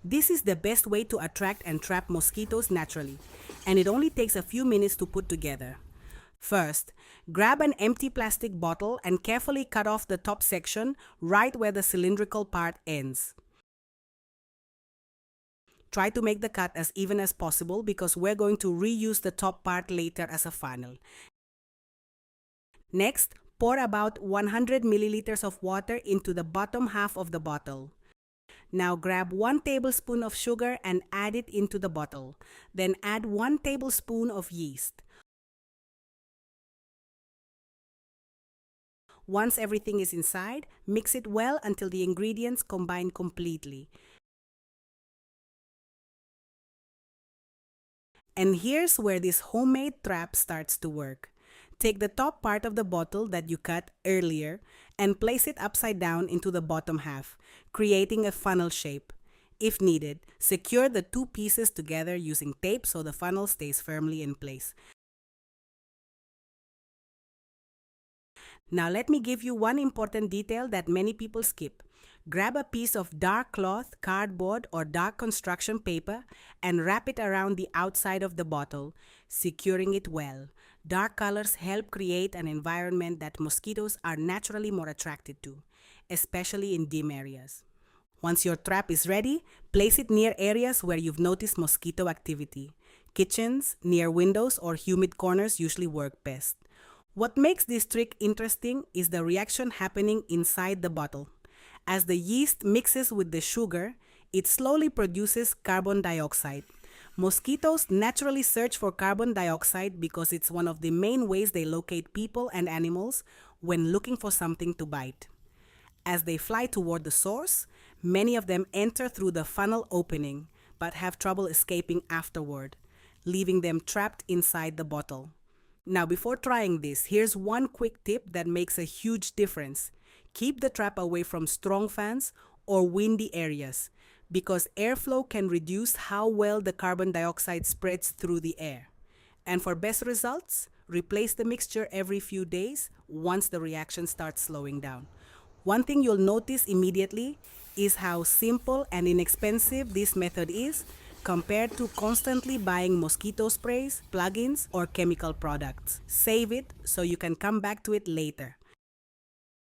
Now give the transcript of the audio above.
This is the best way to attract and trap mosquitoes naturally, and it only takes a few minutes to put together. First, grab an empty plastic bottle and carefully cut off the top section right where the cylindrical part ends. Try to make the cut as even as possible because we're going to reuse the top part later as a funnel. Next, pour about 100 milliliters of water into the bottom half of the bottle. Now grab 1 tablespoon of sugar and add it into the bottle. Then add 1 tablespoon of yeast. Once everything is inside, mix it well until the ingredients combine completely. And here's where this homemade trap starts to work. Take the top part of the bottle that you cut earlier and place it upside down into the bottom half, creating a funnel shape. If needed, secure the two pieces together using tape so the funnel stays firmly in place. Now let me give you one important detail that many people skip. Grab a piece of dark cloth, cardboard, or dark construction paper and wrap it around the outside of the bottle, securing it well. Dark colors help create an environment that mosquitoes are naturally more attracted to, especially in dim areas. Once your trap is ready, place it near areas where you've noticed mosquito activity. Kitchens, near windows, or humid corners usually work best. What makes this trick interesting is the reaction happening inside the bottle. As the yeast mixes with the sugar, it slowly produces carbon dioxide. Mosquitoes naturally search for carbon dioxide because it's one of the main ways they locate people and animals when looking for something to bite. As they fly toward the source, many of them enter through the funnel opening but have trouble escaping afterward, leaving them trapped inside the bottle. Now, before trying this, here's one quick tip that makes a huge difference. Keep the trap away from strong fans or windy areas because airflow can reduce how well the carbon dioxide spreads through the air. And for best results, replace the mixture every few days once the reaction starts slowing down. One thing you'll notice immediately is how simple and inexpensive this method is compared to constantly buying mosquito sprays, plugins, or chemical products. Save it so you can come back to it later.